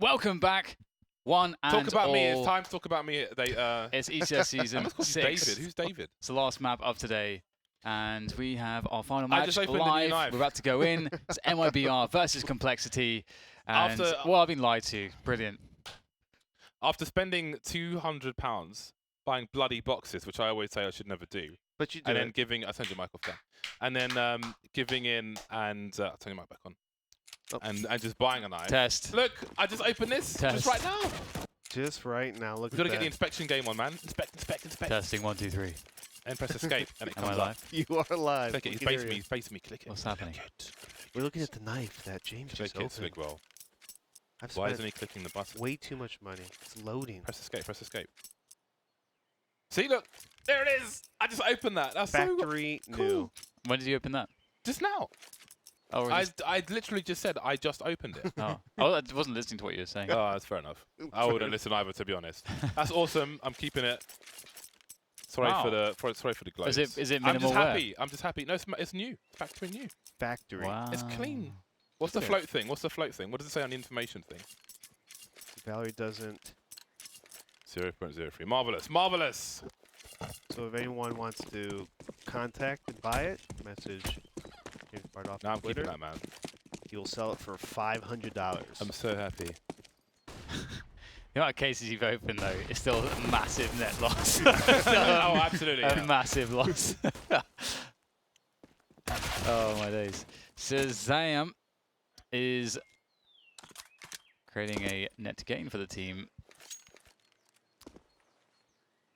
Welcome back, one and Talk about all. me. It's time to talk about me. It's ECS season 6. David. Who's David? It's the last map of today, and we have our final match just opened a new live. knife. We're about to go in. It's MIBR versus Complexity. And, well, I've been lied to. Brilliant. After spending £200 buying bloody boxes, which I always say I should never do. But you do. And then giving, I turned your mic off there. And then giving in and, I'll turn your mic back on. Oh. And just buying a knife. Test. Look, I just opened this just right now. Just right now. Look. We've got to get the inspection game on, man. Inspect. Testing 1, 2, 3. And press escape, and it Am comes I up. live? You are live. Click it. Face me. Click it. What's happening? We're looking at the knife that James just opened. Click it, Swigwell. I've Why spent isn't he clicking the button? way too much money. It's loading. Press escape. See, look, there it is. I just opened that. That's Factory so new. cool. When did you open that? Just now. Oh, I literally just said I just opened it. oh, I wasn't listening to what you were saying. Oh, that's fair enough. I wouldn't listen either, to be honest. That's awesome. I'm keeping it. Sorry for the glows. Is it minimal wear? I'm just happy. No, it's new. Factory new. Factory. Wow. It's clean. What's the float thing? What does it say on the information thing? Valerie doesn't. 0.03. Marvelous. So if anyone wants to contact and buy it, message James Bardoff No, on I'm Twitter. keeping that, man. He will sell it for $500. I'm so happy. The amount of cases you've opened, though, is still a massive net loss. Oh, absolutely. A massive loss. Oh, my days. Shazam is creating a net gain for the team.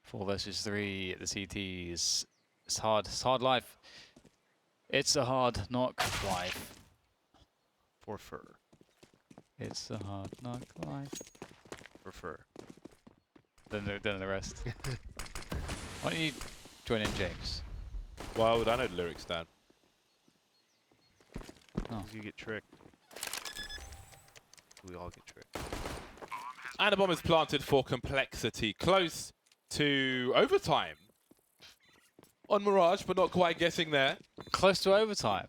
4 versus 3 at the CTs. It's hard life. It's a hard knock life. For fur. It's a hard knock life. For fur. Then the rest. Why don't you join in, James? Why would I know the lyrics, Dan? Oh. You get tricked. We all get tricked. And a bomb is planted for Complexity. Close to overtime on Mirage, but not quite getting there. Close to overtime.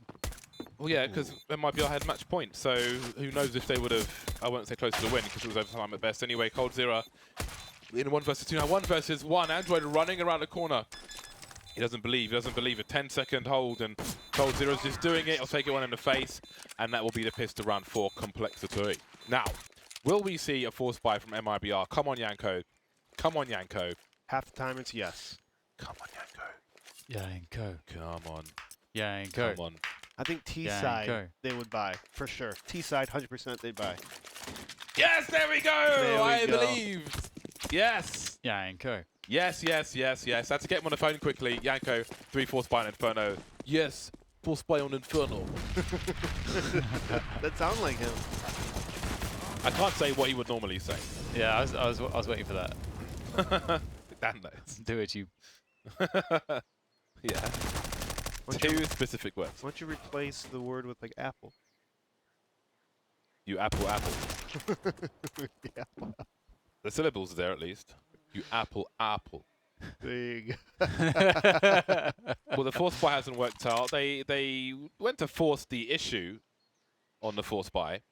Well, yeah, because MIBR had match point, so who knows if they would have, I won't say close to the win, because it was overtime at best. Anyway, Cold Zero in 1 versus 2. Now 1 versus 1. Android running around the corner. He doesn't believe. A 10-second hold, and Cold Zero's just doing it. He'll take it one in the face, and that will be the pistol round for Complexity. Now, will we see a force buy from MIBR? Come on, Yanko. Half the time it's yes. Come on, Yanko. Come on. Yanko. Come on. I think T-side they would buy, for sure. T-side, 100% they'd buy. Yes, there we go! I believe. Yes. Yanko. Yes. Had to get him on the phone quickly. Yanko, 3 force buy on Inferno. Yes, force buy on Inferno. That sounds like him. I can't say what he would normally say. Yeah, I was waiting for that. Dan knows. Do it, you. Yeah. Two specific words. Why don't you replace the word with like apple? You apple. Yeah. The syllables are there at least. You apple. There you Well, the force buy hasn't worked out. They went to force the issue on the force buy.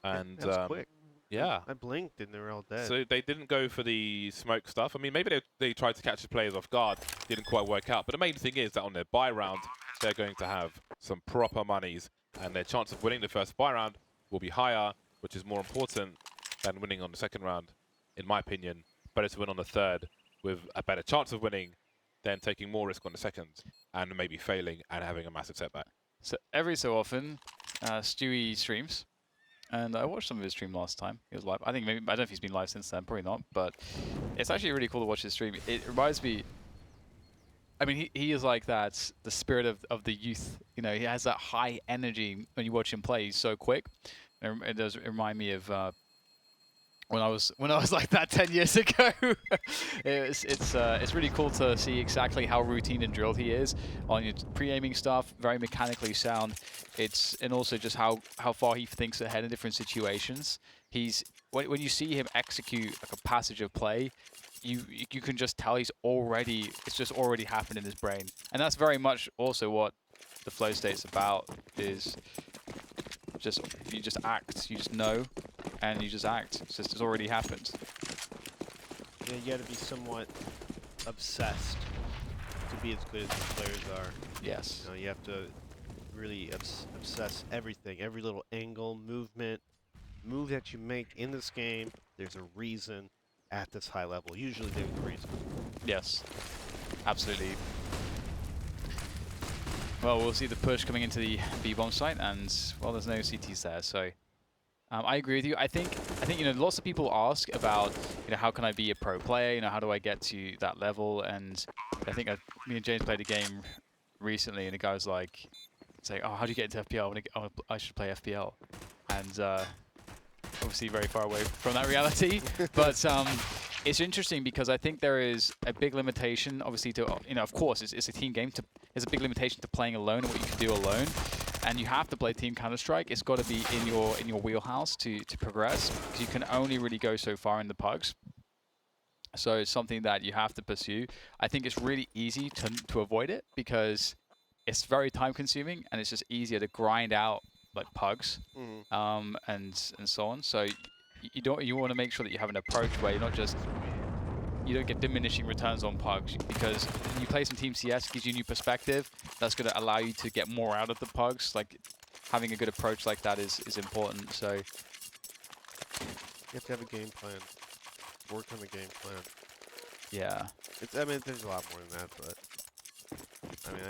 And that was quick. Yeah. I blinked and they were all dead. So they didn't go for the smoke stuff. I mean, maybe they tried to catch the players off guard. Didn't quite work out. But the main thing is that on their buy round, they're going to have some proper monies. And their chance of winning the first buy round will be higher, which is more important than winning on the second round, in my opinion. Better to win on the third with a better chance of winning than taking more risk on the second and maybe failing and having a massive setback. So every so often, Stewie streams. And I watched some of his stream last time. He was live. I don't know if he's been live since then. Probably not. But it's actually really cool to watch his stream. It reminds me. I mean, he is like that. The spirit of the youth. You know, he has that high energy when you watch him play. He's so quick. It does remind me of when I was like that 10 years ago. It's really cool to see exactly how routine and drilled he is on your pre-aiming stuff. Very mechanically sound. And also just how far he thinks ahead in different situations. When you see him execute like a passage of play, you can just tell it's just already happened in his brain. And that's very much also what the flow state's about, is you just act, you just know. and you just act. It's already happened. Yeah, you got to be somewhat obsessed to be as good as these players are. Yes. You know, you have to really obsess everything, every little angle, movement, move that you make in this game. There's a reason at this high level. Usually there's a reason. Yes. Absolutely. Well, we'll see the push coming into the B-bomb site, and well, there's no CTs there, so I agree with you. I think you know, lots of people ask about, you know, how can I be a pro player? You know, how do I get to that level? And I think me and James played a game recently, and the guy was like, saying, "Oh, how do you get into FPL? I should play FPL," and obviously very far away from that reality. But it's interesting because I think there is a big limitation, obviously, to, you know, of course, it's a team game. There's a big limitation to playing alone and what you can do alone. And you have to play Team Counter-Strike. It's got to be in your wheelhouse to progress, because you can only really go so far in the pugs. So it's something that you have to pursue. I think it's really easy to avoid it because it's very time-consuming, and it's just easier to grind out like pugs, and so on. So you want to make sure that you have an approach where you don't get diminishing returns on pugs, because when you play some Team CS, it gives you a new perspective. That's going to allow you to get more out of the pugs. Like, having a good approach like that is important. So You have to have a game plan. Work on the game plan. yeah, I mean, there's a lot more than that, but I mean,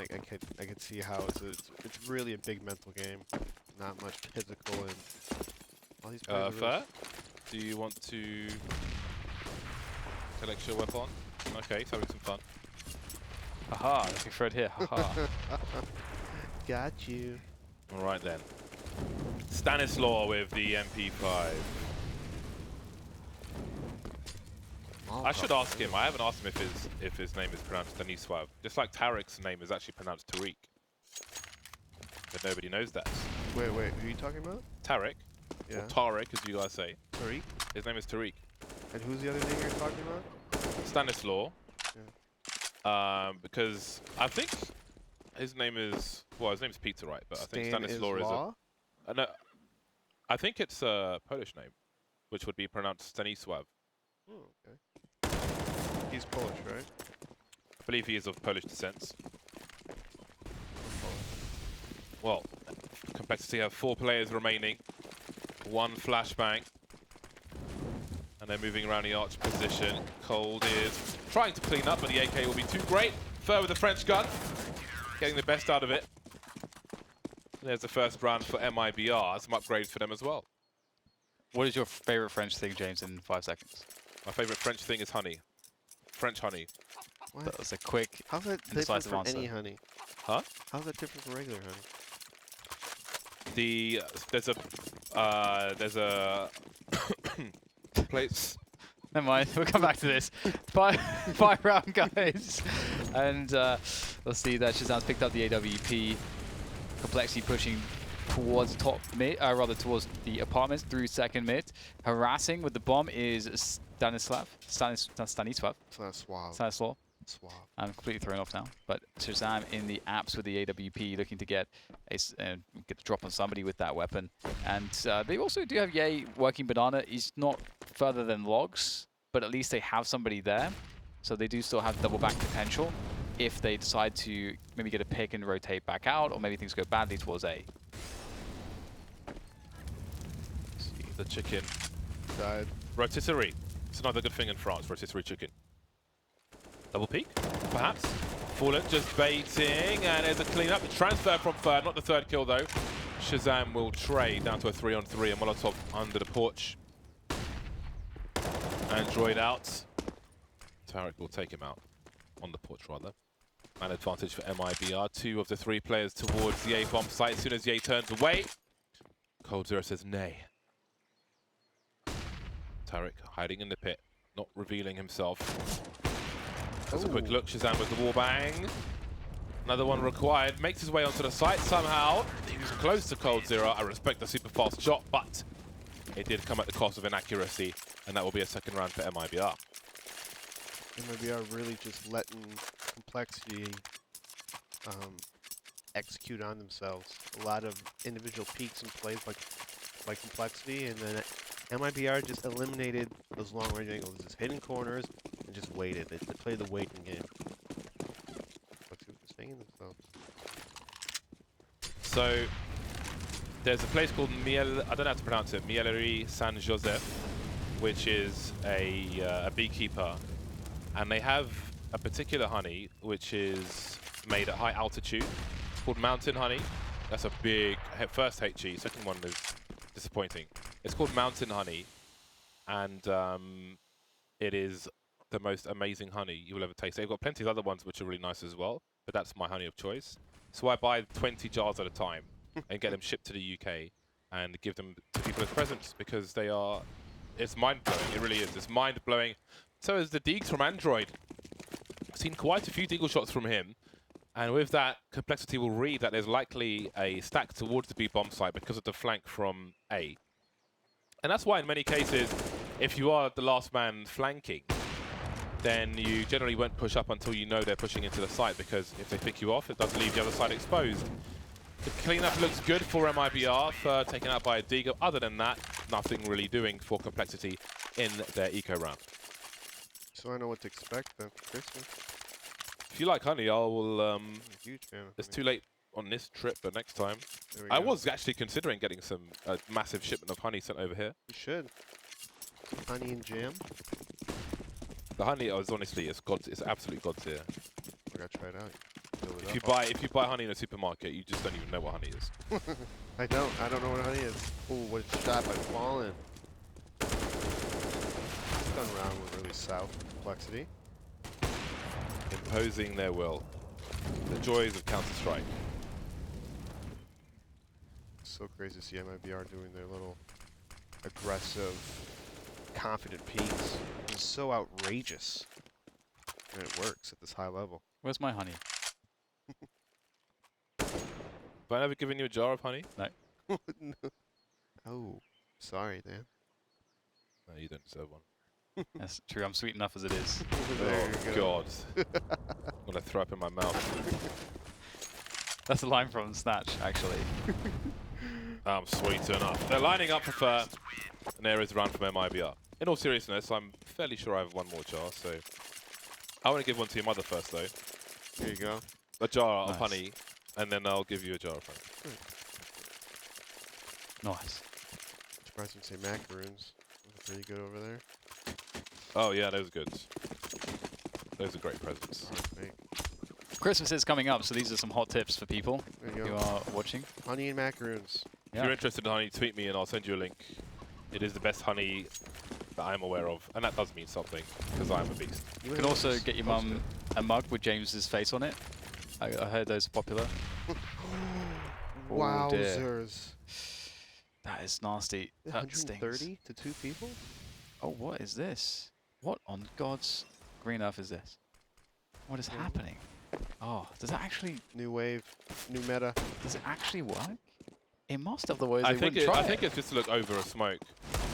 I could see how it's really a big mental game. Not much physical, and all these players are really Fair. Do you want to collect your weapon? Okay, he's having some fun. haha, looking for it here, haha. Got you. All right then. Stanislaw with the MP5. I should ask him. I haven't asked him if his name is pronounced Stanisław. Just like Tarek's name is actually pronounced Tariq. But nobody knows that. Wait, who are you talking about? Tarek, Yeah. or Tarek as you guys say. Tariq? His name is Tariq. And who's the other name you're talking about? Stanislaw. Because I think his name is, well, his name's Peter, right? But I think Stanislaw is a... No, I think it's a Polish name, which would be pronounced Stanisław. Oh, okay. He's Polish, right? I believe he is of Polish descent. Well, complexity have 4 players remaining. 1 flashbang. And they're moving around the arch position. Cold is trying to clean up, but the AK will be too great. Fur with the French gun. Getting the best out of it. There's the first round for MIBR. Some upgrades for them as well. What is your favorite French thing, James, in 5 seconds? My favorite French thing is honey. French honey. What? That was a quick, How's that different indecisive from answer. any honey? Huh? How's that different from regular honey? There's a place. Never mind, we'll come back to this. Five round, guys. And let's see that Shazam's picked up the AWP. Complexity pushing towards top mid, rather towards the apartments through second mid. Harassing with the bomb is Stanislaw. I'm completely thrown off now. But Shazam in the apps with the AWP, looking to get the drop on somebody with that weapon. And they also do have Ye working banana. He's not further than logs, but at least they have somebody there. So they do still have double back potential if they decide to maybe get a pick and rotate back out, or maybe things go badly towards A. See the chicken. Died. Rotisserie. It's another good thing in France, rotisserie chicken. Double peek, perhaps. Fallen just baiting, and there's a clean-up. The transfer from third, not the third kill though. Shazam will trade down to a 3-on-3, and Molotov under the porch. Android out. Tarek will take him out. On the porch, rather. Man advantage for MIBR. 2 of the 3 players towards the A-bomb site. As soon as Ye turns away, Cold Zero says nay. Tarek hiding in the pit, not revealing himself. Has a quick look. Shazam with the wallbang. Another one required. Makes his way onto the site somehow. He was close to Cold Zero. I respect the super fast shot, but it did come at the cost of inaccuracy, and that will be a second round for MIBR. MIBR really just letting Complexity execute on themselves. A lot of individual peaks and plays by Complexity, and then MIBR just eliminated those long range angles, just hidden corners, and just waited. They played the waiting game. Let's see what they're saying themselves. So there's a place called Miel. I don't know how to pronounce it. Mielerie San Joseph, which is a beekeeper, and they have a particular honey which is made at high altitude. It's called mountain honey. That's a big first HE. Second one is disappointing. It's called mountain honey, and it is the most amazing honey you will ever taste. They've got plenty of other ones which are really nice as well, but that's my honey of choice. So I buy 20 jars at a time and get them shipped to the UK and give them to people as presents because they are, it's mind-blowing. It really is. It's mind-blowing. So is the Deegs from Android. I've seen quite a few deagle shots from him. And with that, Complexity will read that there's likely a stack towards the B bomb site because of the flank from A. And that's why in many cases, if you are the last man flanking, then you generally won't push up until you know they're pushing into the site, because if they pick you off, it does leave the other side exposed. The cleanup looks good for MIBR, for taken out by a Deagle. Other than that, nothing really doing for Complexity in their eco round. So I know what to expect then for Christmas. If you like honey, I will... I'm a huge fan of it's honey. too late on this trip, but next time. There we I go. was actually considering getting some massive shipment of honey sent over here. You should. Honey and jam. The honey is honestly, it's absolute God's ear. I gotta try it out. Fill it If you buy honey in a supermarket, you just don't even know what honey is. I don't know what honey is. Oh, what a shot by Fallen. Done round with really south Complexity. Imposing their will. The joys of Counter-Strike. So crazy to see MIBR doing their little aggressive, confident peaks. It's so outrageous. And it works at this high level. Where's my honey? Have I never given you a jar of honey? No. No. Oh, sorry, Dan. No, you don't deserve one. That's true. I'm sweet enough as it is. There Oh you go. God. I'm gonna throw up in my mouth. That's a line from Snatch, actually. I'm sweet enough. They're lining up for and there is a round from MIBR. In all seriousness, I'm fairly sure I have one more jar, so I want to give one to your mother first, though. There you go. A jar of Nice. honey, and then I'll give you a jar of honey. Nice. Surprised you didn't say macaroons. Those are pretty good over there. Oh yeah, those are good. Those are great presents. Right. Christmas is coming up, so these are some hot tips for people There you who go. are watching. Honey and macaroons. If you're interested in honey, tweet me and I'll send you a link. It is the best honey that I'm aware of, and that does mean something, because I'm a beast. You can also get your mum a mug with James's face on it. I heard those are popular. Oh, dear. Wowzers. That is nasty. That stings. 130 to 2 people? Oh, what is this? What on God's green earth is this? What is happening? Oh, does that actually? New wave, new meta. Does it actually work? It must have, the way I they think wouldn't try I think it's just to look over a smoke,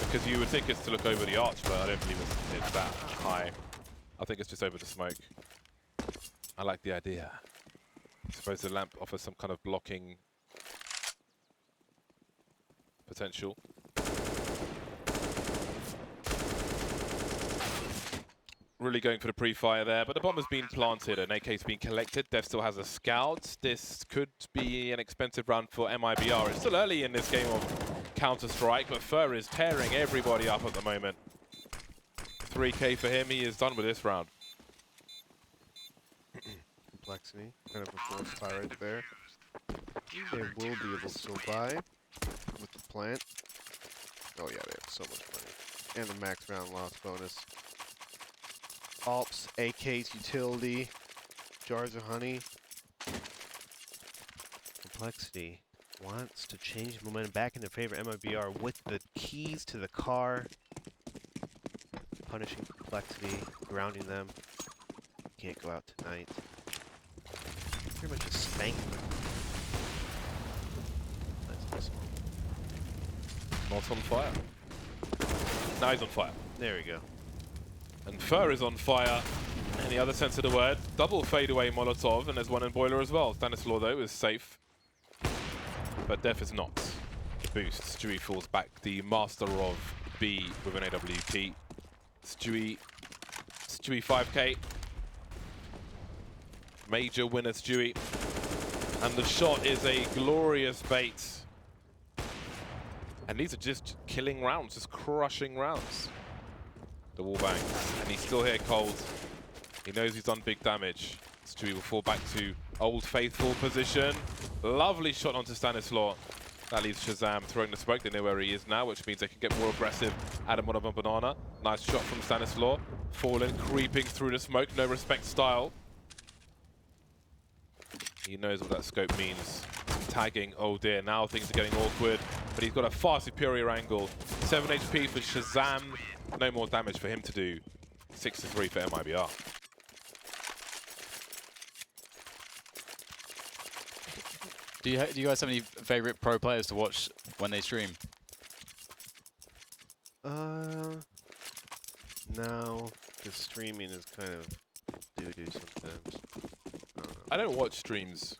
because you would think it's to look over the arch, but I don't believe it's that high. I think it's just over the smoke. I like the idea. I suppose the lamp offers some kind of blocking potential. Really going for the pre-fire there, but the bomb has been planted and AK's been collected. Dev still has a scout. This could be an expensive round for MIBR. It's still early in this game of Counter-Strike, but Fur is tearing everybody up at the moment. 3K for him, he is done with this round. Complexity. Kind of a force fire right there. They will be able to still buy with the plant. Oh yeah, they have so much money. And the max round loss bonus. Alps, AK's utility, jars of honey. Complexity wants to change the momentum back into favor of MIBR with the keys to the car. Punishing Complexity, grounding them. Can't go out tonight. Pretty much just spanking them. Nice one. Not on fire. Now he's on fire. There we go. And Fur is on fire. Any other sense of the word? Double fadeaway Molotov, and there's one in Boiler as well. Stanislaw, though, is safe. But Def is not. The boost. Stewie falls back, the master of B with an AWP. Stewie 5K. Major winner Stewie. And the shot is a glorious bait. And these are just killing rounds, just crushing rounds. The wallbang. And he's still here cold. He knows he's done big damage. Stewie will fall back to old faithful position. Lovely shot onto Stanislaw. That leaves Shazam throwing the smoke. They know where he is now, which means they can get more aggressive. Adam on a banana. Nice shot from Stanislaw. Fallen, creeping through the smoke. No respect style. He knows what that scope means. Tagging, oh dear, now things are getting awkward. But he's got a far superior angle. 7 HP for Shazam. No more damage for him to do. 6-3 for MIBR. Do you guys have any favorite pro players to watch when they stream? No, the streaming is kind of doo-doo sometimes. I don't watch streams.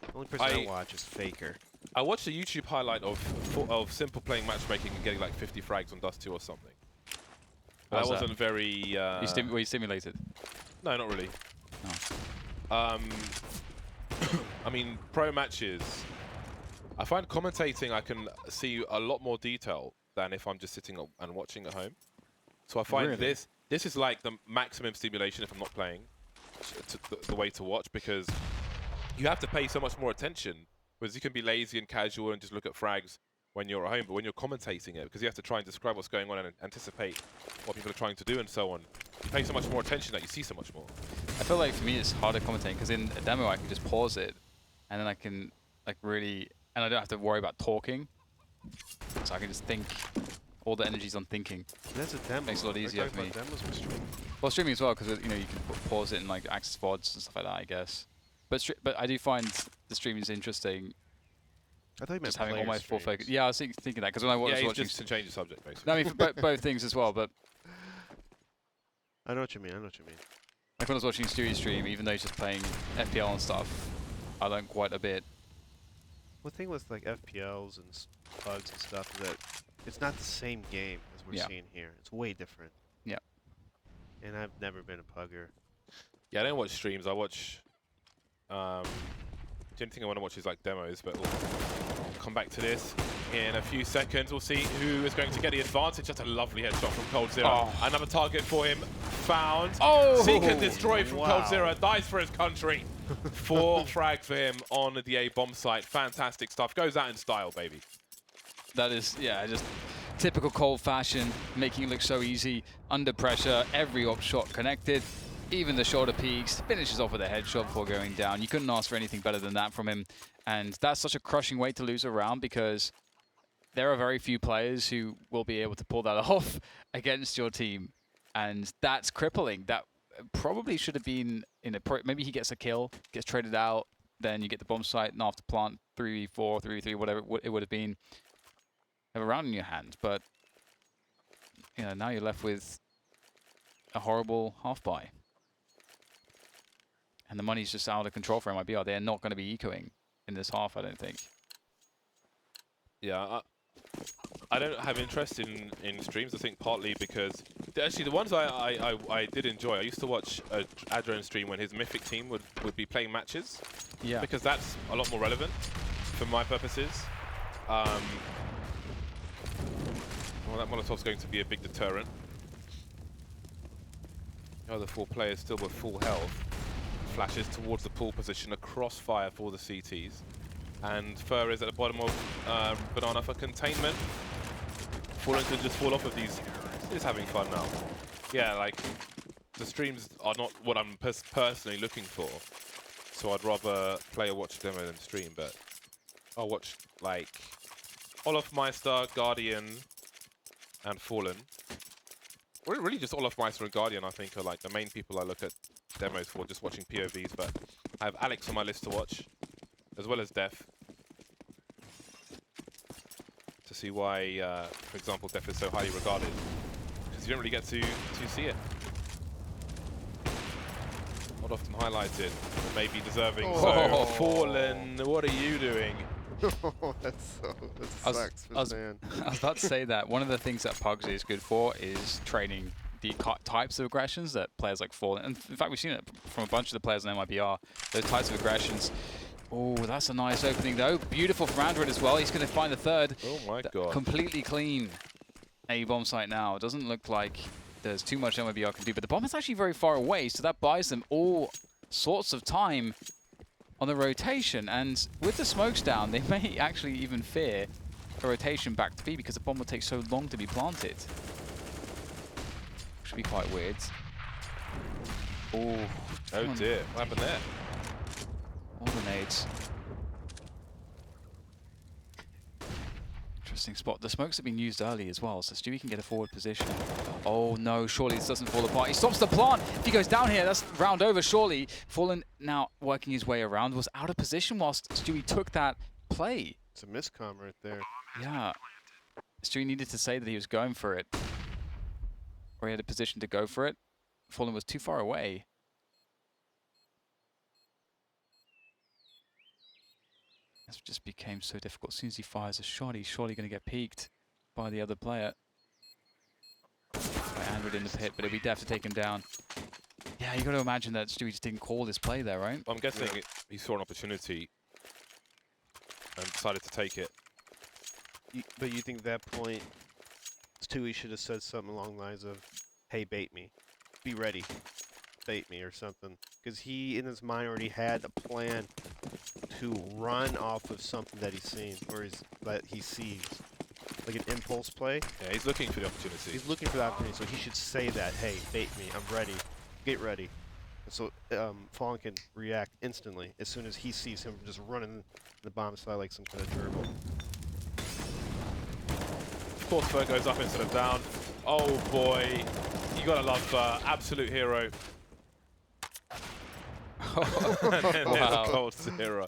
The only person I watch is Faker. I watched a YouTube highlight of Simple playing matchmaking and getting like 50 frags on Dust 2 or something. But that wasn't very... were you stimulated? No, not really. Oh. I mean, pro matches, I find commentating I can see a lot more detail than if I'm just sitting and watching at home. So I find this is like the maximum stimulation if I'm not playing, the way to watch, because you have to pay so much more attention, whereas you can be lazy and casual and just look at frags when you're at home, but when you're commentating it, because you have to try and describe what's going on and anticipate what people are trying to do and so on, you pay so much more attention that you see so much more. I feel like for me it's harder commentating because in a demo I can just pause it and then I can like really, and I don't have to worry about talking, so I can just think. All the energy's on thinking. That's a demo. Makes it a lot easier for me. Demos for streaming. Well, streaming as well, because you know you can pause it and like access VODs and stuff like that, I guess. But I do find the streaming is interesting. I thought you meant just having all my full focus. Yeah, I was thinking that because when I was watching, just to change the subject basically. No, I mean for both things as well. But I know what you mean. I know what you mean. like when I was watching Stewie stream, even though he's just playing FPL and stuff, I learned quite a bit. Well, the thing with like FPLs and pugs and stuff is that it's not the same game as we're seeing here. It's way different. Yeah. And I've never been a pugger. Yeah, I don't watch streams. I watch... the only thing I want to watch is like demos, but we'll come back to this in a few seconds. We'll see who is going to get the advantage. That's a lovely headshot from Cold Zero. Oh. Another target for him. Found. Oh! Seek and destroy from Cold Zero. Dies for his country. 4 frags for him on the A bomb site. Fantastic stuff. Goes out in style, baby. That is, yeah, just typical cold fashion, making it look so easy. Under pressure, every op shot connected. Even the shoulder peaks, finishes off with a headshot before going down. You couldn't ask for anything better than that from him. And that's such a crushing way to lose a round because there are very few players who will be able to pull that off against your team. And that's crippling. That probably should have been in a maybe he gets a kill, gets traded out, then you get the bomb site and after plant 3v4, 3v3, whatever it would have been. Have a round in your hand, but you know, now you're left with a horrible half buy. And the money's just out of control for MIBR. They're not going to be ecoing in this half, I don't think. Yeah, I don't have interest in streams, I think partly because... Actually, the ones I did enjoy, I used to watch Adrian stream when his Mythic team would be playing matches. Yeah. Because that's a lot more relevant for my purposes. Well, that Molotov's going to be a big deterrent. The other 4 players still with full health. Flashes towards the pool position, a crossfire for the CTs. And Fur is at the bottom of Banana for containment. Fallen could just fall off of these. He's having fun now. Yeah, like, the streams are not what I'm personally looking for. So I'd rather play or watch a demo than stream, but I'll watch, like, Olaf Meister, Guardian, and Fallen. Well, really just Olaf Meister and Guardian, I think, are like the main people I look at demos for, just watching POVs, but I have Alex on my list to watch, as well as Def. To see why, for example, Def is so highly regarded. Because you don't really get to see it. Not often highlighted, but maybe deserving. Oh. So, Fallen, what are you doing? That I was- sucks I for was- Stan. I was about to say that one of the things that Pugsy is good for is training the types of aggressions that players like Fallen. And in fact, we've seen it from a bunch of the players in MIBR. Those types of aggressions. Oh, that's a nice opening though. Beautiful from Android as well. He's going to find the third. Oh my god. Completely clean A bomb site now. It doesn't look like there's too much MIBR can do, but the bomb is actually very far away, so that buys them all sorts of time on the rotation. And with the smokes down, they may actually even fear a rotation back to B because the bomb will take so long to be planted. Should be quite weird. Oh, Oh dear, what happened there? all the nades. Interesting spot. The smokes have been used early as well, so Stewie can get a forward position. Oh no, surely this doesn't fall apart. He stops the plant. If he goes down here, that's round over, surely. Fallen now working his way around, was out of position whilst Stewie took that play. It's a miscomm right there. Yeah. Stewie needed to say that he was going for it. Or he had a position to go for it. Fallen was too far away. This just became so difficult. As soon as he fires a shot, he's surely going to get peeked by the other player. By Android in the pit, but it'll be death to take him down. Yeah, you got to imagine that Stewie just didn't call this play there, right? I'm guessing he saw an opportunity and decided to take it. But you think at that point, Stewie should have said something along the lines of, "Hey, bait me. Be ready. Bait me," or something. Because he, in his mind, already had a plan to run off of something that he's seen, or that he sees. Like an impulse play. Yeah, he's looking for the opportunity. He's looking for the opportunity, so he should say that, "Hey, bait me. I'm ready. Get ready." And so Fallen can react instantly as soon as he sees him just running the bomb side like some kind of gerbil. Of course, Fer goes up instead of down. Oh boy, you gotta love absolute hero. And then there's Wow. Cold Zero.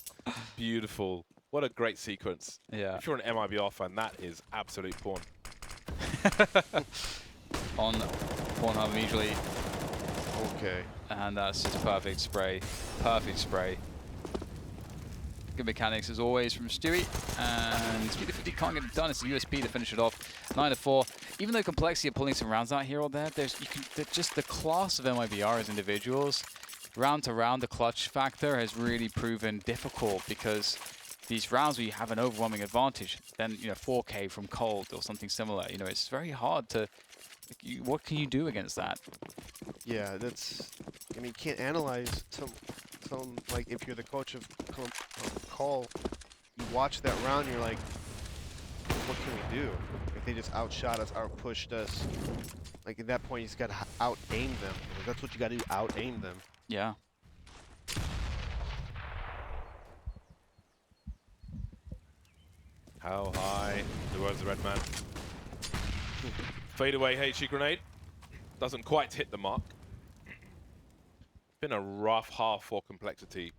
Beautiful. What a great sequence. Yeah. If you're an MIBR fan, that is absolute porn. On Pornhub immediately. Okay. And that's just perfect spray. Perfect spray. Good mechanics as always from Stewie. And Speed of 50 can't get it done. It's a USP to finish it off. 9-4. Even though Complexity are pulling some rounds out here or there, just the class of MIBR as individuals, round to round, the clutch factor has really proven difficult because these rounds where you have an overwhelming advantage, then 4K from Cold or something similar, it's very hard to. What can you do against that? Yeah, that's. I mean, you can't analyze some like if you're the coach of Call, you watch that round, you're like, what can we do? Like they just outshot us, outpushed us. Like at that point, you just gotta out-aim them. Like, that's what you gotta do, out-aim them. Yeah. How high? The words of Red Man. Fade away HE grenade. Doesn't quite hit the mark. Been a rough half for Complexity.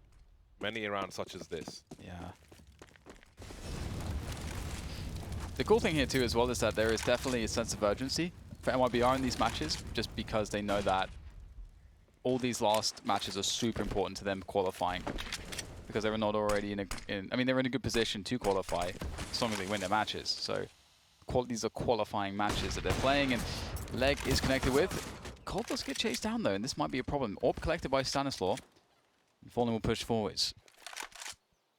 Many rounds such as this. Yeah. The cool thing here too as well is that there is definitely a sense of urgency for MIBR in these matches, just because they know that all these last matches are super important to them qualifying, because they were not already I mean, they're in a good position to qualify as long as they win their matches. So these are qualifying matches that they're playing, and Leg is connected with. Cold does get chased down though, and this might be a problem. Orb collected by Stanislaw. Fallen will push forwards.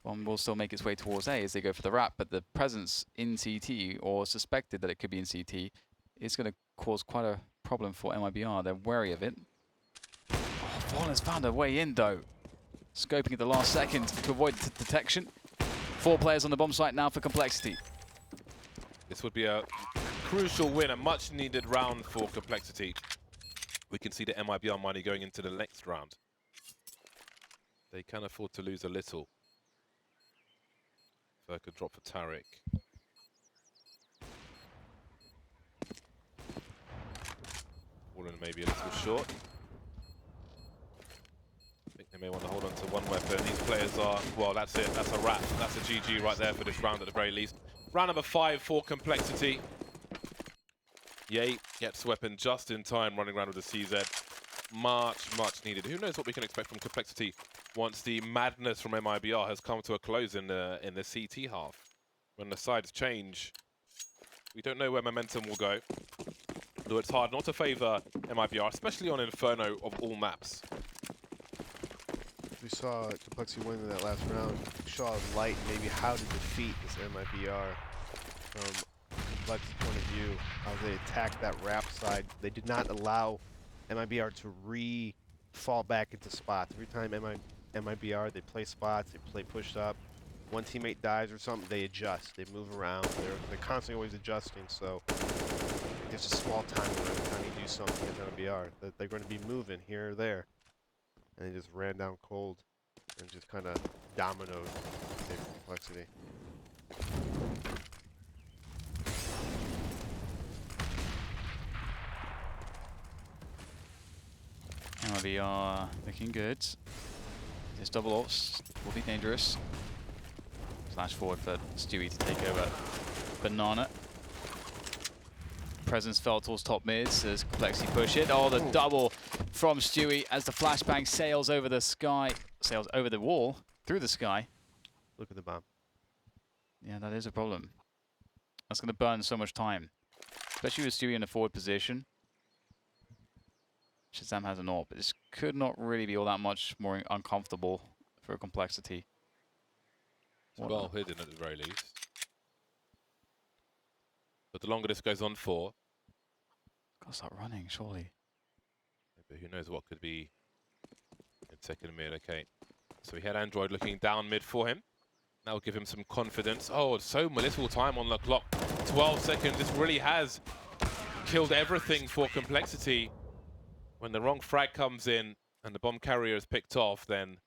Bomb will still make its way towards A as they go for the wrap, but the presence in CT, or suspected that it could be in CT, is going to cause quite a problem for MIBR. They're wary of it. Oh, Fallen's found a way in though. Scoping at the last second to avoid detection. 4 players on the bomb site now for Complexity. This would be a crucial win, a much needed round for Complexity. We can see the MIBR money going into the next round. They can afford to lose a little. Fer could drop for Tariq. Fallen maybe a little short. I think they may want to hold on to one weapon. These players are, well, that's it. That's a wrap. That's a GG right there for this round at the very least. Round number 5 for Complexity. Yay gets weapon just in time, running around with the CZ. Much needed. Who knows what we can expect from Complexity once the madness from MIBR has come to a close in the CT half. When the sides change, we don't know where momentum will go. Though it's hard not to favour MIBR, especially on Inferno of all maps. We saw Complexity win in that last round. We saw light maybe how to defeat this MIBR from Complexity point of view. How they attacked that wrap side. They did not allow MIBR to fall back into spots. Every time MIBR, they play spots, they play pushed up. One teammate dies or something, they adjust. They move around. They're constantly always adjusting. So there's a small time every time you do something against MIBR that they're going to be moving here or there. And they just ran down cold and just kind of dominoed their Complexity. MIBR looking good. This double ults will be dangerous. Flash forward for Stewie to take over Banana. Presence felt towards top mids as Complexity push it. Oh, the double from Stewie as the flashbang sails over the sky, sails over the wall, through the sky. Look at the bomb. Yeah, that is a problem. That's going to burn so much time, especially with Stewie in a forward position. Shazam has an AWP, but this could not really be all that much more uncomfortable for a Complexity. Well hidden at the very least. But the longer this goes on for, Gotta start running, surely. but who knows what could be in second mid. Okay, so we had Android looking down mid for him. That will give him some confidence. Oh, so little time on the clock. 12 seconds. This really has killed everything for Complexity. When the wrong frag comes in and the bomb carrier is picked off, then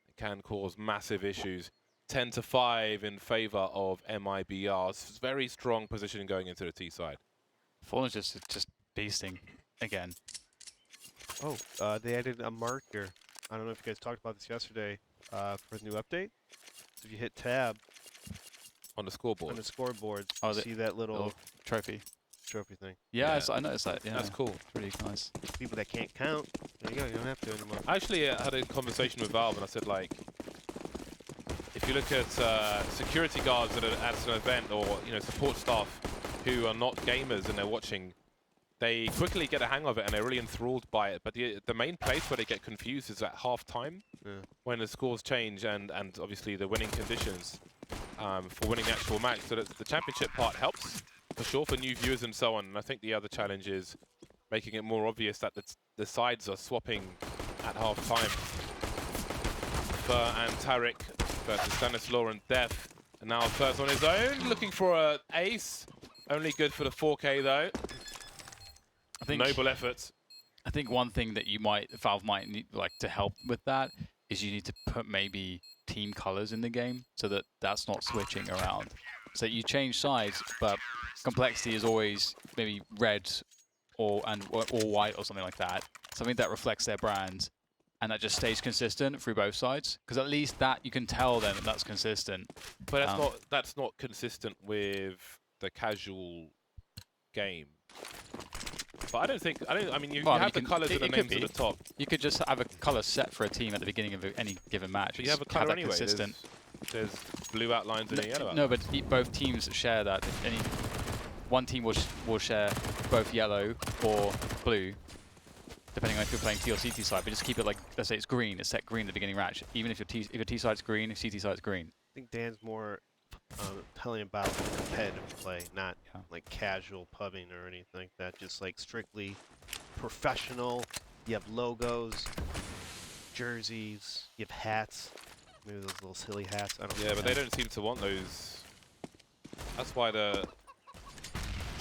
it can cause massive issues. 10-5 in favor of MIBR's very strong position going into the T side. Oh, Fallen's just beasting again. Oh, they added a marker. I don't know if you guys talked about this yesterday for the new update. So if you hit tab On the scoreboard. on the scoreboard, Oh, you see that little Trophy. trophy thing. Yeah, Yeah. I noticed that. Yeah, That's cool. It's really nice. People that can't count, there you go. You don't have to anymore. I actually had a conversation with Valve and I said, like, if you look at security guards at an event or support staff who are not gamers and they're watching, they quickly get a hang of it and they're really enthralled by it. But the main place where they get confused is at half-time, when the scores change and obviously the winning conditions for winning the actual match. So that the championship part helps, for sure, for new viewers and so on. And I think the other challenge is making it more obvious that the sides are swapping at half-time. Fur and Tariq versus Stanislaw and Def. And now Fur's on his own, looking for an ace. Only good for the 4K though. I think Noble efforts. I think one thing that Valve might need to help with that is you need to put maybe team colors in the game so that that's not switching around. So you change sides, but Complexity is always maybe red or white or something like that. Something that reflects their brand, and that just stays consistent through both sides. Because at least that you can tell then that that's consistent. But that's not consistent with the casual game. But I mean, you have the colours and the names at the top. You could just have a colour set for a team at the beginning of any given match. But you have a colour anyway. There's blue outlines and a yellow outline. No, but both teams share that. One team will share both yellow or blue, depending on if you're playing T or CT side. But just keep it like, let's say it's green. It's set green at the beginning match. Even if your T side's green, if CT side's green. I think Dan's more telling about competitive play, not like casual pubbing or anything like that. Just like strictly professional. You have logos, jerseys, you have hats. Maybe those little silly hats. I don't know. Yeah, but they don't seem to want those. That's why the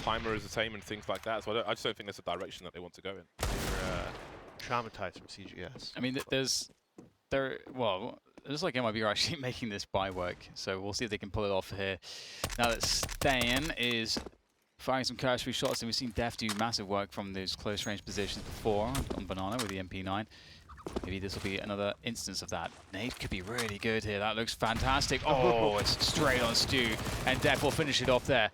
timer is the same and things like that. So I just don't think that's the direction that they want to go in. They're traumatized from CGS. I mean, there's like MIBR actually making this buy work, so we'll see if they can pull it off here. Now that Stan is firing some cursory shots, and we've seen Def do massive work from those close range positions before on Banana with the MP9. Maybe this will be another instance of that. Nade could be really good here. That looks fantastic. Oh, it's straight on Stu, and Def will finish it off there,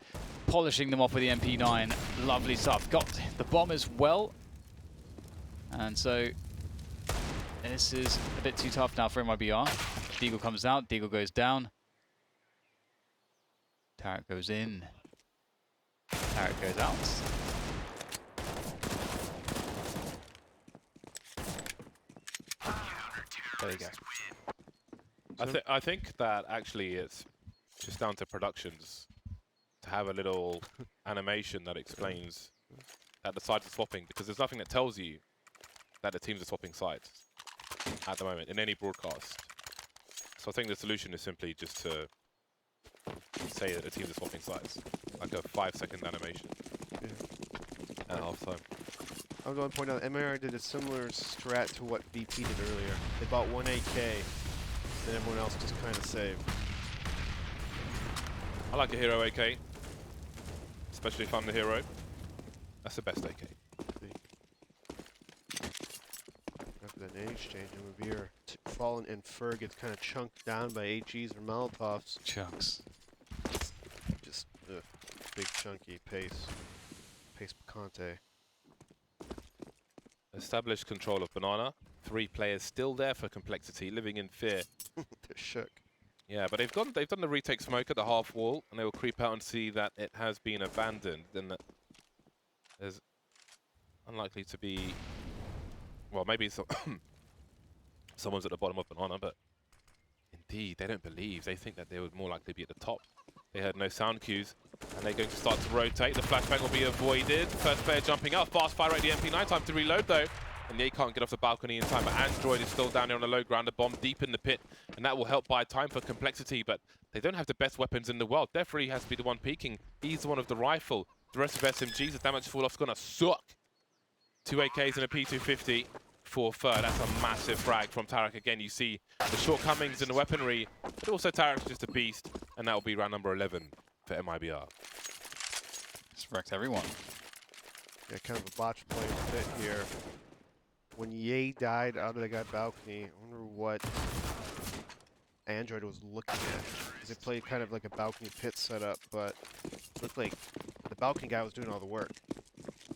polishing them off with the MP9. Lovely stuff. Got the bomb as well, and so This is a bit too tough now for MIBR. Deagle comes out, Deagle goes down. Tarek goes in. Tarek goes out. There you go. I think that actually it's just down to productions to have a little animation that explains that the sides are swapping, because there's nothing that tells you that the teams are swapping sides at the moment in any broadcast. So I think the solution is simply just to say that the teams are swapping sides, like a 5-second animation at halftime. I was going to point out, MIR did a similar strat to what VP did earlier. They bought 1 AK, then everyone else just kind of saved. I like a hero AK, especially if I'm the hero. That's the best AK. After the nade exchange, MIBR, Fallen and Fur gets kind of chunked down by HEs or Molotovs. Chunks. Just big chunky pace picante. Established control of Banana. 3 players still there for Complexity, living in fear. They're shook. Yeah, but they've done the retake smoke at the half wall, and they will creep out and see that it has been abandoned. Then there's unlikely to be, well, maybe someone's at the bottom of Banana, but indeed they don't believe. They think that they would more likely be at the top. They heard no sound cues, and they're going to start to rotate. The flashbang will be avoided. First player jumping up, fast fire at the MP9. Time to reload though, and they can't get off the balcony in time. But Android is still down there on the low ground, a bomb deep in the pit, and that will help buy time for Complexity. But they don't have the best weapons in the world. Definitely has to be the one peeking. He's the one of the rifle. The rest of SMGs, the damage fall off's gonna suck. 2 AKs and a P250 for Fur. That's a massive frag from Tarek. Again, you see the shortcomings in the weaponry, but also Tarek's just a beast, and that will be round number 11 for MIBR. Just wrecked everyone. Yeah, kind of a botch play fit here. When Ye died out of the guy balcony, I wonder what Android was looking at. Because they played kind of like a balcony pit setup, but it looked like the balcony guy was doing all the work.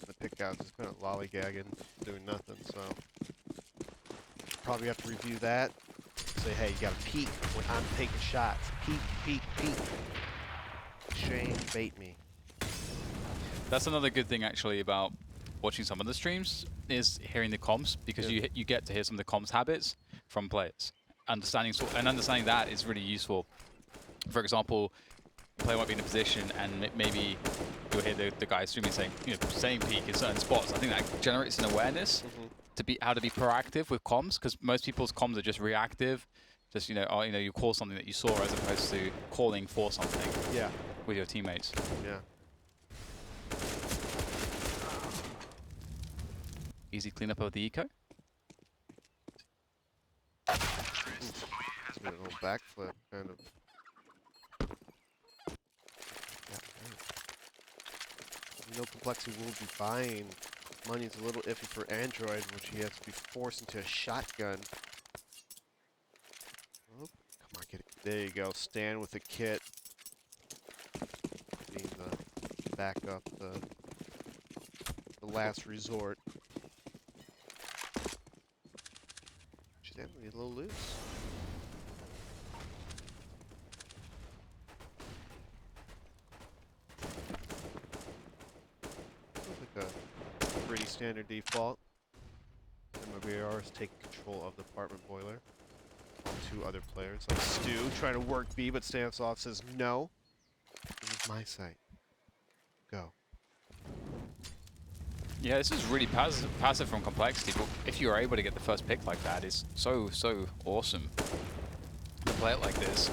The pit guy was just kind of lollygagging, doing nothing, so probably have to review that. Say, hey, you gotta peek when I'm taking shots. Peek, peek, peek. Shame, bait me. That's another good thing actually about watching some of the streams is hearing the comms, because you get to hear some of the comms habits from players. Understanding that is really useful. For example, a player might be in a position and maybe you'll hear the guy streaming saying, saying peek in certain spots. I think that generates an awareness to be how to be proactive with comms, because most people's comms are just reactive. Just you call something that you saw as opposed to calling for something. Yeah. With your teammates. Yeah. Easy cleanup of the eco. Just a little backflip, kind of. Complexity will be buying. Money's a little iffy for Android, which he has to be forced into a shotgun. Oh, come on, get it. There you go. Stand with the kit. Being the backup, the last resort. She's definitely a little loose. Like a pretty standard default. MIBR is taking control of the apartment boiler. 2 other players, like Stu, trying to work B, but Stanislav says no. This is my site. Go. Yeah, this is really passive from Complexity, but if you are able to get the first pick like that, it's so awesome to play it like this.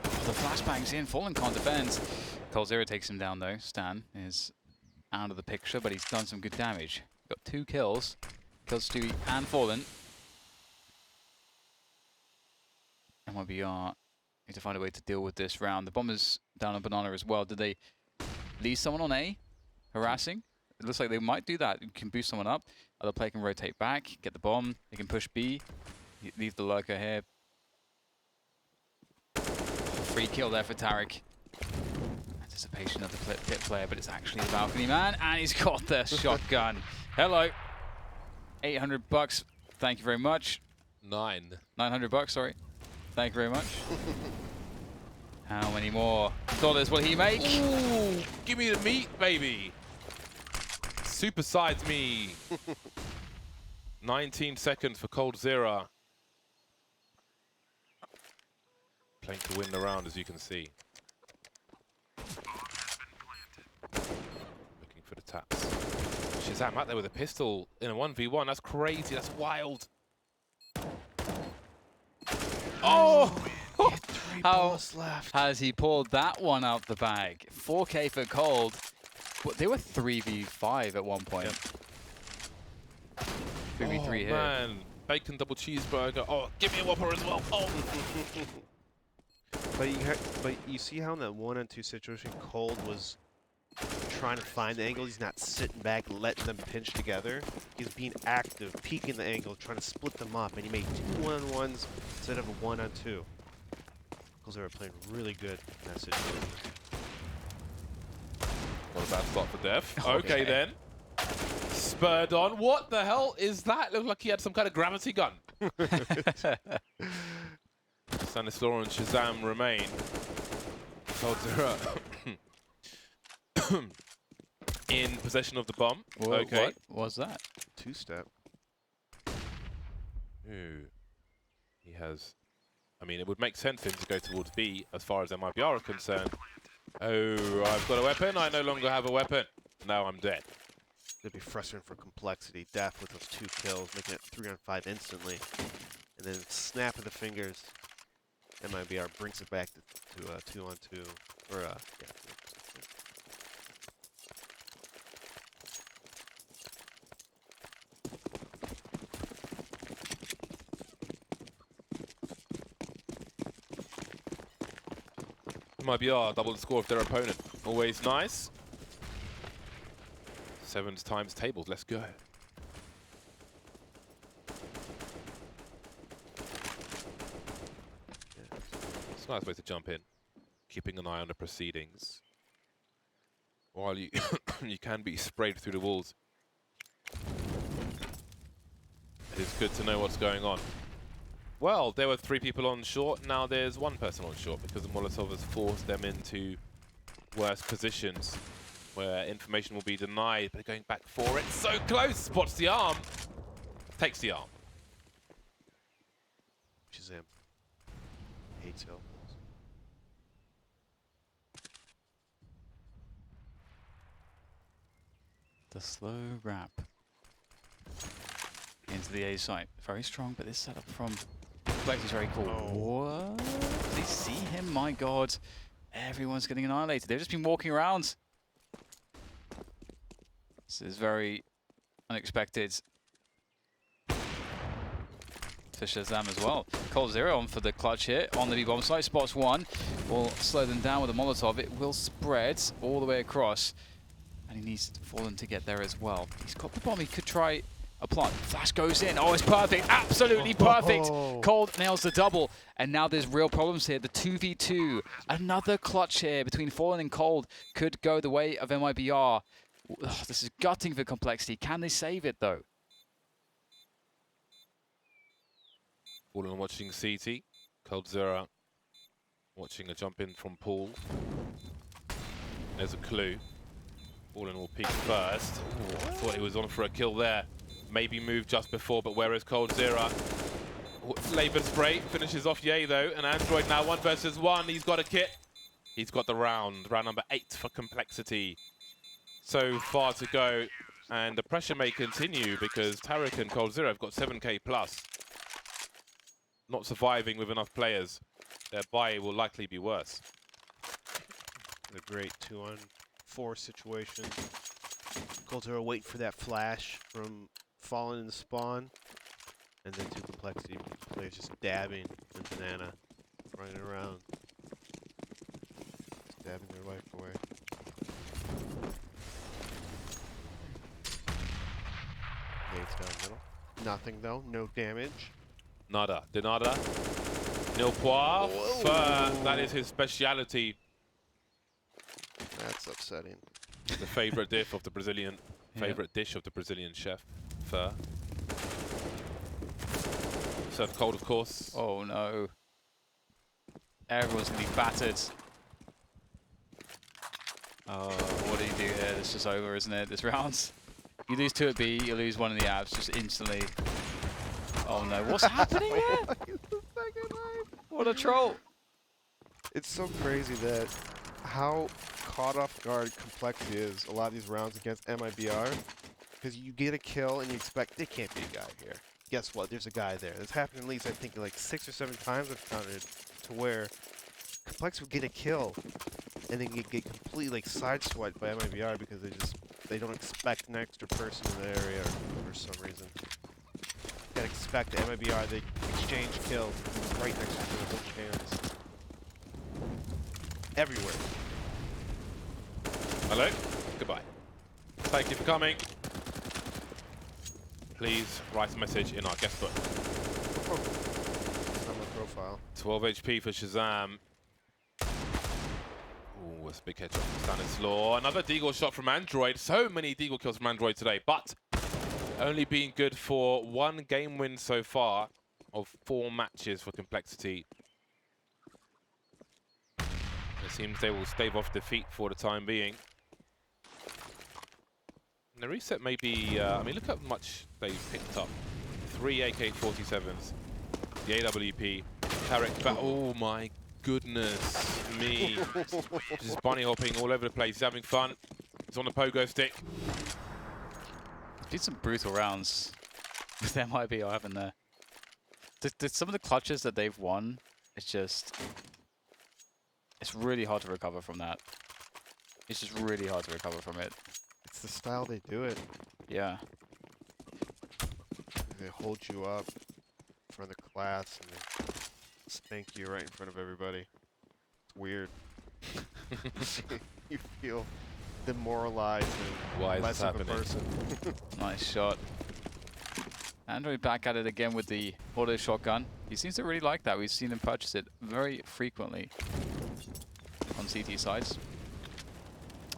Oh, the flashbang's in, Fallen can't defend. Cold Zero takes him down though. Stan is out of the picture, but he's done some good damage. Got 2 kills. Kills Stewie and Fallen. MIBR need to find a way to deal with this round. The bomber's down on Banana as well. Did they leave someone on A? Harassing? It looks like they might do that. You can boost someone up. Other player can rotate back, get the bomb. They can push B. Leave the lurker here. Free kill there for Tarek. Anticipation of the pit player, but it's actually the balcony man, and he's got the shotgun. Hello. $800 Thank you very much. 900 $900, sorry. Thank you very much. How many more dollars will he make? Ooh, give me the meat, baby. Supersize me. 19 seconds for coldzera. Playing to win the round, as you can see. Looking for the taps. Shazam out there with a pistol in a 1v1. That's crazy. That's wild. Oh! How has he pulled that one out the bag? 4K for Cold. But they were 3v5 at one point. Yep. 3v3 here. Man, bacon double cheeseburger. Oh, give me a Whopper as well. Oh. But you see how in that 1-on-2 situation, Cold was trying to find the angle. He's not sitting back, letting them pinch together. He's being active, peeking the angle, trying to split them up, and he made 2 1-on-1s instead of a 1-on-2. They were playing really good in that situation. Not a bad spot for Def. Okay then. Spurred on. What the hell is that? Looked like he had some kind of gravity gun. Stanislaw and Shazam remain. coldzera in possession of the bomb. Okay. What was that? 2-step. Ooh. He has... I mean, it would make sense for him to go towards B as far as MIBR are concerned. Oh, I've got a weapon. I no longer have a weapon. Now I'm dead. It'd be frustrating for complexity. Def with those 2 kills, making it 3-on-5 instantly. And then snap of the fingers, MIBR brings it back to 2-on-2. Or, yeah. MIBR double the score of their opponent. Always nice. 7 times tables. Let's go. It's a nice way to jump in. Keeping an eye on the proceedings. While you you can be sprayed through the walls. It is good to know what's going on. Well, there were 3 people on short, now there's 1 person on short because the Molotov has forced them into worse positions where information will be denied, but going back for it. So close! Spots the arm. Takes the arm. Shazam. Hates elbows. The slow wrap into the A site. Very strong, but this setup from Flex is very cool. Oh. What? Does he see him? My god. Everyone's getting annihilated. They've just been walking around. This is very unexpected for Shazam as well. coldzera on for the clutch here on the B-bomb site. Spots 1. Will slow them down with a Molotov. It will spread all the way across. And he needs Fallen to get there as well. He's got the bomb. He could try a plant. Flash goes in. Oh, it's perfect. Absolutely perfect. Cold nails the double. And now there's real problems here. The 2v2. Another clutch here between Fallen and Cold could go the way of MIBR. Ugh, this is gutting for complexity. Can they save it, though? Fallen watching CT. coldzera watching a jump in from Paul. There's a clue. Fallen will peek first. Ooh, I thought he was on for a kill there. Maybe moved just before, but where is coldzera? Labour spray finishes off Ye though, and Android now 1 versus 1. He's got a kit. He's got the round number 8 for complexity. So far to go, and the pressure may continue because Tarek and coldzera have got 7k plus. Not surviving with enough players. Their buy will likely be worse. A great 2-on-4 situation. coldzera waiting for that flash from Fallen in the spawn. And then 2 complexity players just dabbing and Banana running around. Just dabbing their life away. Nate's down middle. Nothing though, no damage. Nada, de nada. Nil poir. That is his speciality. That's upsetting. The favorite dish of the Brazilian, favorite dish of the Brazilian chef, pho. Serve cold, of course. Oh no. Everyone's gonna be battered. Oh, what do you do here? This is over, isn't it? This round. You lose 2 at B, you lose 1 in the apps just instantly. Oh no, what's happening here? What a troll. It's so crazy that how caught off guard Complexity is a lot of these rounds against MIBR. Because you get a kill and you expect there can't be a guy here. Guess what? There's a guy there. This happened at least, I think, like 6 or 7 times I've counted, to where Complex would get a kill and then get completely like sideswiped by MIBR because they don't expect an extra person in the area for some reason. You gotta expect the MIBR, they exchange kills right next to the whole hands. Everywhere. Hello? Goodbye. Thank you for coming. Please write a message in our guest book. On my profile. 12 HP for Shazam. Ooh, it's a big headshot from Stanislaw. Another Deagle shot from Android. So many Deagle kills from Android today, but only being good for 1 game win so far of 4 matches for Complexity. It seems they will stave off defeat for the time being. And the reset may be, I mean, look how much they picked up. 3 AK-47s, the AWP, Tarek, oh my goodness me. Just bunny hopping all over the place, he's having fun. He's on the pogo stick. Did some brutal rounds with MIBR, haven't there? Some of the clutches that they've won, it's really hard to recover from that. It's just really hard to recover from it. It's the style they do it. Yeah. They hold you up in front of the class and they spank you right in front of everybody. It's weird. You feel demoralized and Why is less this of a happening? person. Nice shot. Android back at it again with the auto shotgun. He seems to really like that. We've seen him purchase it very frequently on CT sides.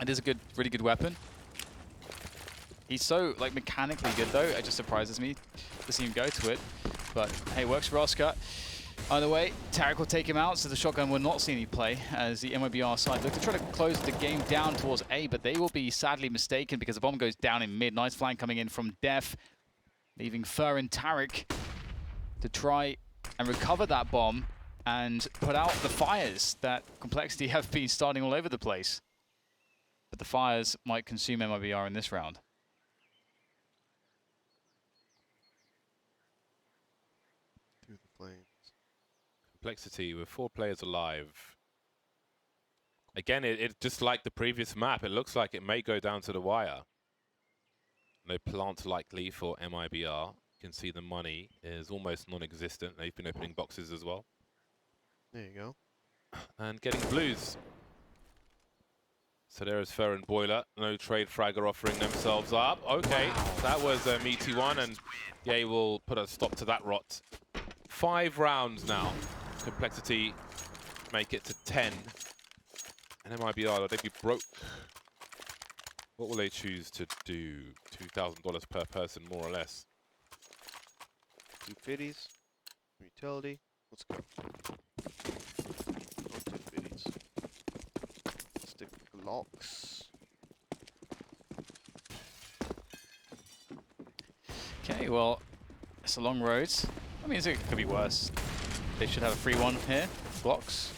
It is a really good weapon. He's so like mechanically good though. It just surprises me to see him go to it. But hey, works for Oscar. Either way, Tarek will take him out, so the shotgun will not see any play as the MIBR side look to try to close the game down towards A, but they will be sadly mistaken because the bomb goes down in mid. Nice flank coming in from Def, leaving Fur and Tarek to try and recover that bomb and put out the fires that Complexity have been starting all over the place. But the fires might consume MIBR in this round. Through the flames. Complexity with 4 players alive. Again, it just like the previous map, it looks like it may go down to the wire. No plant likely for MIBR. You can see the money is almost non-existent. They've been opening boxes as well. There you go. And getting blues. So there is Fer and Boiler. No trade fragger offering themselves up. Okay, wow. That was a meaty one, and yeah, will put a stop to that rot. 5 rounds now. Complexity make it to 10. And MIBR, they'd be broke. What will they choose to do? $2,000 per person, more or less. 250s. Utility. Let's go. 250s. Stick Glocks. Okay, well, it's a long road. I mean, it could be worse. They should have a free one here. Blocks.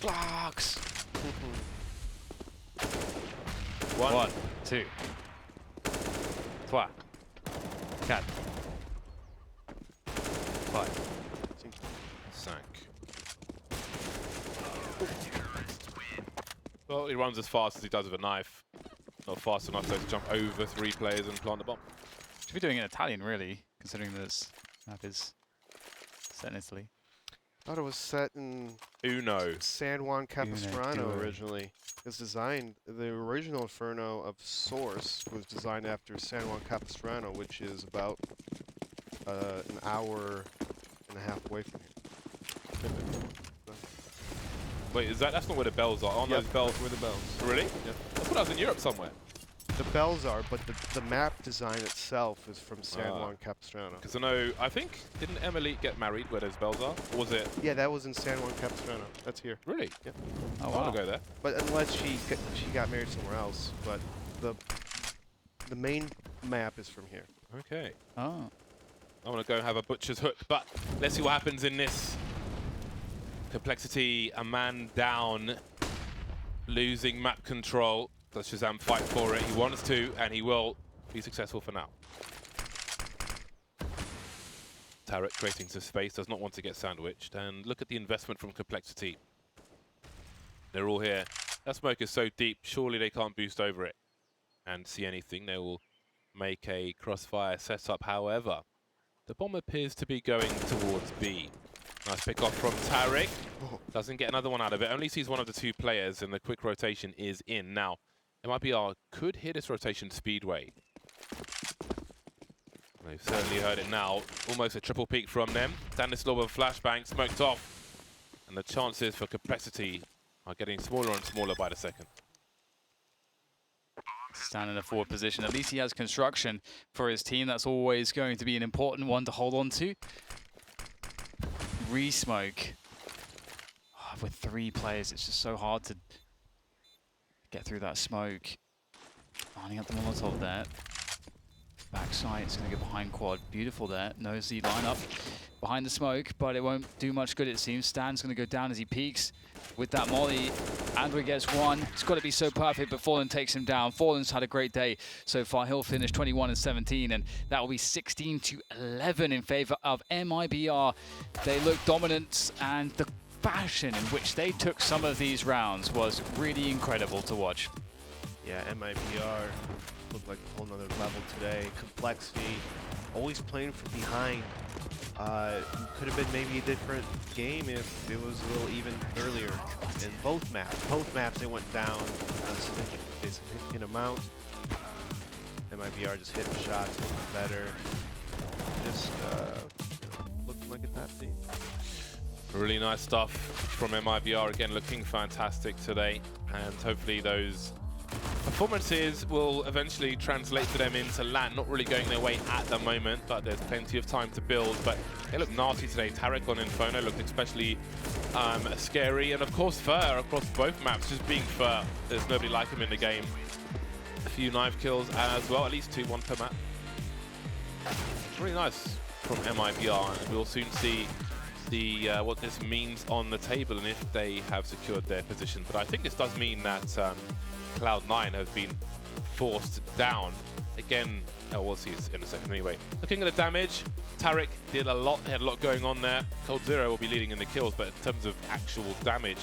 Blocks! 1, 2, 3, 4, 5. Sack. Well, he runs as fast as he does with a knife. Not fast enough though to jump over 3 players and plant the bomb. Should be doing it in Italian, really, considering this map is set in Italy. I thought it was set in Uno. San Juan Capistrano Uno. originally. It was designed, the original Inferno of Source was designed after San Juan Capistrano, which is about an hour and a half away from here. Wait, that's not where the bells are? Aren't those bells? Where the bells? Really? Yep. I thought I was in Europe somewhere. The bells are, but the map design itself is from San Juan Capistrano. Because I think, didn't Emily get married where those bells are? Or was it? Yeah, that was in San Juan Capistrano. That's here. Really? Yep. Oh, I wow. want to go there. But unless she got married somewhere else, but the main map is from here. Okay. Oh. I want to go have a butcher's hook, but let's see what happens in this. Complexity, a man down, losing map control. Does Shazam fight for it? He wants to, and he will be successful for now. Tarek creating some space, does not want to get sandwiched. And look at the investment from Complexity. They're all here. That smoke is so deep, surely they can't boost over it and see anything. They will make a crossfire setup. However, the bomb appears to be going towards B. Nice pick off from Tarek. Doesn't get another one out of it. Only sees one of the two players, and the quick rotation is in. Now, MIBR could hear this rotation speedway. They've certainly heard it now. Almost a triple peek from them. Stanislaw with flashbang smoked off. And the chances for Complexity are getting smaller and smaller by the second. Stand in a forward position. At least he has construction for his team. That's always going to be an important one to hold on to. Re-smoke. Oh, with 3 players, it's just so hard to get through that smoke. Lining up the Molotov there. Backside, it's going to go behind quad. Beautiful there. Knows the lineup behind the smoke, but it won't do much good, it seems. Stan's going to go down as he peeks with that molly. Andrew gets one. It's got to be so perfect, but Fallen takes him down. Fallen's had a great day so far. He'll finish 21 and 17, and that will be 16 to 11 in favor of MIBR. They look dominant, and the fashion in which they took some of these rounds was really incredible to watch. Yeah, MIBR looked like a whole nother level today. Complexity, always playing from behind. Could have been maybe a different game if it was a little even earlier. In both maps they went down a significant amount. MIBR just hitting shots, looking better. Just looking like a top team. Really nice stuff from MIBR, again looking fantastic today, and hopefully those performances will eventually translate to them into LAN. Not really going their way at the moment, but there's plenty of time to build. But they look nasty today. Tarek on Inferno looked especially scary, and of course Fur across both maps, just being Fur. There's nobody like him in the game. A few knife kills as well, at least 2, 1 per map. Really nice from MIBR, and we'll soon see the what this means on the table and if they have secured their position. But I think this does mean that Cloud9 has been forced down. Again, we'll see in a second anyway. Looking at the damage, Tarek did a lot, he had a lot going on there. Cold Zero will be leading in the kills, but in terms of actual damage,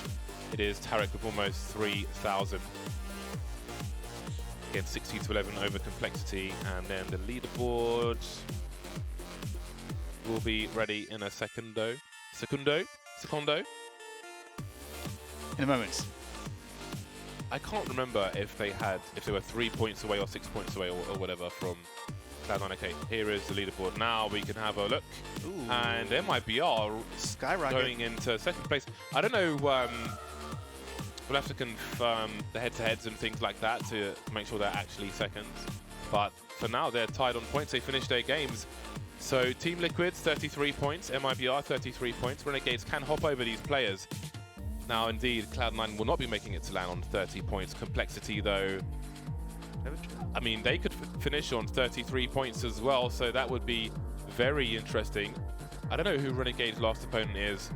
it is Tarek with almost 3,000. Again, 16 to 11 over Complexity, and then the leaderboard will be ready in a secondo. In a moment. I can't remember if they were 3 points away or 6 points away or whatever from Cloud9. Okay, here is the leaderboard. Now we can have a look. Ooh. And MIBR Skyrocket going into second place. I don't know, we'll have to confirm the head-to-heads and things like that to make sure they're actually seconds. But for now, they're tied on points. They finished their games. So Team Liquid's 33 points, MIBR 33 points. Renegades can hop over these players. Now, indeed, Cloud9 will not be making it to LAN on 30 points. Complexity, though, I mean, they could finish on 33 points as well, so that would be very interesting. I don't know who Renegade's last opponent is.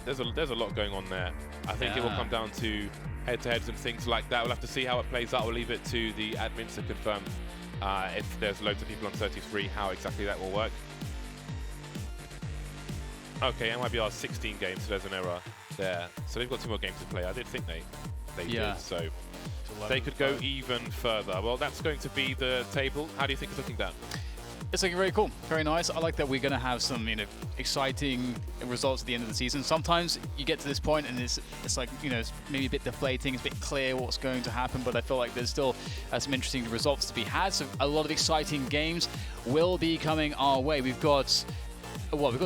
There's a lot going on there. I think it will come down to head-to-heads and things like that. We'll have to see how it plays out. We'll leave it to the admins to confirm if there's loads of people on 33, how exactly that will work. Okay, MIBR 16 games, so there's an error there. So they've got 2 more games to play. I did think they did, so they could go even further. Well, that's going to be the table. How do you think it's looking, Dan? It's looking very cool, very nice. I like that we're going to have some, exciting results at the end of the season. Sometimes you get to this point and it's like, it's maybe a bit deflating, it's a bit clear what's going to happen, but I feel like there's still some interesting results to be had. So a lot of exciting games will be coming our way. We've got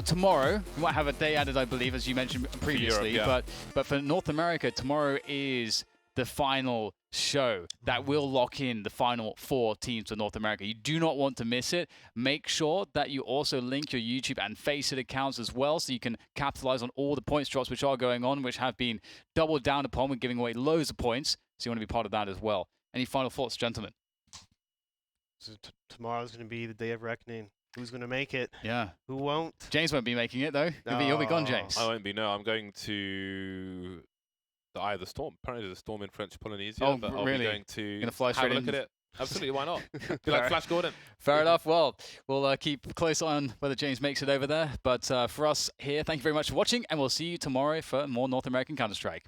tomorrow. We might have a day added, I believe, as you mentioned previously. Europe, yeah. But for North America, tomorrow is the final show that will lock in the final 4 teams for North America. You do not want to miss it. Make sure that you also link your YouTube and FACEIT accounts as well, so you can capitalize on all the points drops which are going on, which have been doubled down upon. We're giving away loads of points, so you want to be part of that as well. Any final thoughts, gentlemen? So tomorrow's going to be the day of reckoning. Who's going to make it? Yeah. Who won't? James won't be making it, though. You'll be gone, James. I won't be, no. I'm going to the Eye of the Storm. Apparently there's a storm in French Polynesia, Oh, but I'll really? be going to Gonna fly have straight a look in? at it. Absolutely, why not? Be like Flash Gordon. Fair enough. Well, we'll keep close on whether James makes it over there. But for us here, thank you very much for watching, and we'll see you tomorrow for more North American Counter-Strike.